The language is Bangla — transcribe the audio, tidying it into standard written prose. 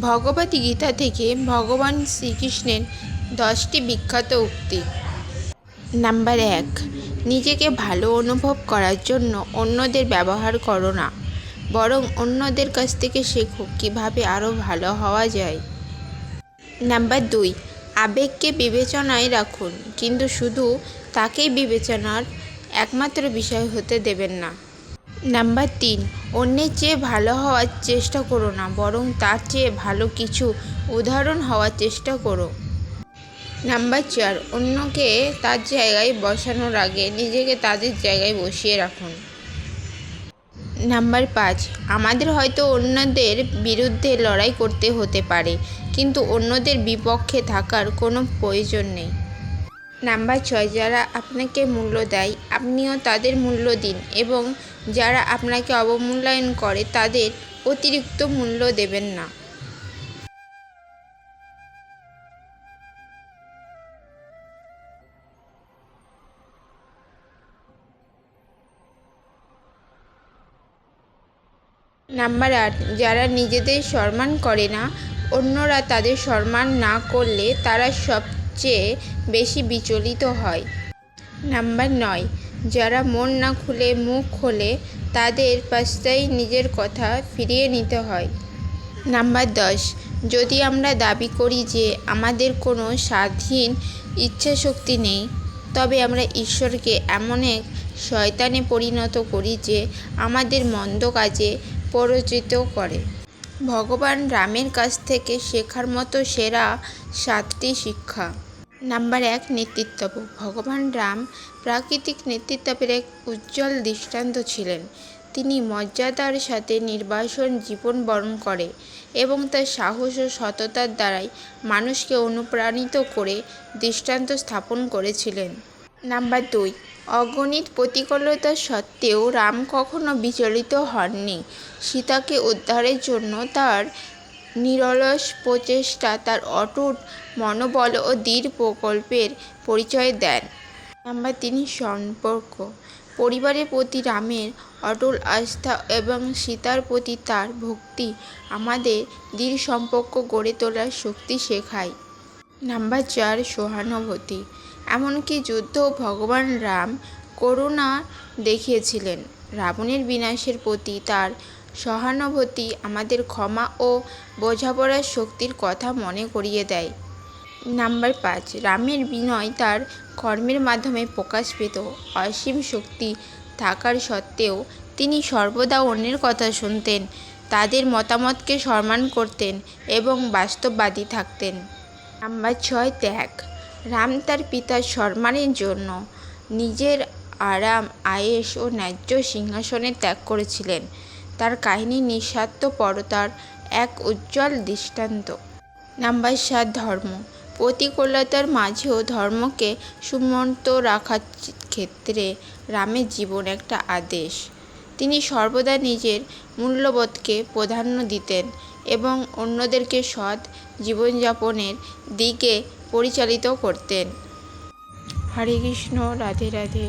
ভগবদ্গীতা থেকে ভগবান শ্রীকৃষ্ণের 10টি বিখ্যাত উক্তি। নাম্বার 1, নিজেকে ভালো অনুভব করার জন্য অন্যদের ব্যবহার করো না, বরং অন্যদের কাছ থেকে শেখো কীভাবে আরও ভালো হওয়া যায়। নাম্বার 2, আবেগকে বিবেচনায় রাখুন, কিন্তু শুধু তাকেই বিবেচনার একমাত্র বিষয় হতে দেবেন না। নাম্বার 3, অন্যের চেয়ে ভালো হওয়ার চেষ্টা করো না, বরং তার চেয়ে ভালো কিছু উদাহরণ হওয়ার চেষ্টা করো। নাম্বার 4, অন্যকে তার জায়গায় বসানোর আগে নিজেকে তাদের জায়গায় বসিয়ে রাখুন। নাম্বার 5, আমাদের হয়তো অন্যদের বিরুদ্ধে লড়াই করতে হতে পারে, কিন্তু অন্যদের বিপক্ষে থাকার কোনো প্রয়োজন নেই। নাম্বার 6, যারা আপনাকে মূল্য দেয় আপনিও তাদের মূল্য দিন, এবং যারা আপনাকে অবমূল্যায়ন করে তাদের অতিরিক্ত মূল্য দেবেন না। নাম্বার 8, যারা নিজেদের সম্মান করে না, অন্যরা তাদের সম্মান না করলে তারা সবচেয়ে বেশি বিচলিত হয়। নাম্বার 9, যারা মন না খুলে মুখ খোলে তাদের পাশটাই নিজের কথা ফিরিয়ে নিতে হয়। নাম্বার 10, যদি আমরা দাবি করি যে আমাদের কোনো স্বাধীন ইচ্ছাশক্তি নেই, তবে আমরা ঈশ্বরকে এমন এক শয়তানে পরিণত করি যে আমাদের মন্দ কাজে প্ররোচিত করে। ভগবান রামের কাছ থেকে শেখার মতো সেরা 7টি শিক্ষা। নাম্বার 1, নেতৃত্ব। ভগবান রাম প্রাকৃতিক নেতৃত্বের এক উজ্জ্বল দৃষ্টান্ত ছিলেন। তিনি মর্যাদার সাথে নির্বাসন জীবন বরণ করে এবং তার সাহস ও সততার দ্বারাই মানুষকে অনুপ্রাণিত করে দৃষ্টান্ত স্থাপন করেছিলেন। নাম্বার 2, অগণিত প্রতিকূলতা সত্ত্বেও রাম কখনো বিচলিত হননি। সীতাকে উদ্ধারের জন্য তার নিরলস প্রচেষ্টা তার অটুট মনোবল ও দৃঢ় প্রকল্পের পরিচয় দেন। নাম্বার 3, সম্পর্ক। পরিবারের প্রতি রামের অটল আস্থা এবং সীতার প্রতি তার ভক্তি আমাদের দৃঢ় সম্পর্ক গড়ে তোলার শক্তি শেখায়। নাম্বার 4, সহানুভূতি। এমনকি যুদ্ধেও ভগবান রাম করুণা দেখিয়েছিলেন। রাবণের বিনাশের প্রতি তার সহানুভূতি আমাদের ক্ষমা ও বোঝাপড়ার শক্তির কথা মনে করিয়ে দেয়। নাম্বার 5, রামের বিনয় তার কর্মের মাধ্যমে প্রকাশ পেত। অসীম শক্তি থাকার সত্ত্বেও তিনি সর্বদা অন্যের কথা শুনতেন, তাদের মতামতকে সম্মান করতেন এবং বাস্তববাদী থাকতেন। নাম্বার 6, ত্যাগ। রাম তার পিতার সম্মানের জন্য নিজের আরাম, আয়েশ ও ন্যায্য সিংহাসনের ত্যাগ করেছিলেন। তার কাহিনী নিঃস্বার্থপরতার এক উজ্জ্বল দৃষ্টান্ত। নাম্বার 7, ধর্ম। প্রতিকূলতার মাঝেও ধর্মকে সমুন্নত রাখার ক্ষেত্রে রামের জীবন একটা আদেশ। তিনি সর্বদা নিজের মূল্যবোধকে প্রাধান্য দিতেন এবং অন্যদেরকে সৎ জীবনযাপনের দিকে পরিচালিত করতেন। হরে কৃষ্ণ, রাধে রাধে।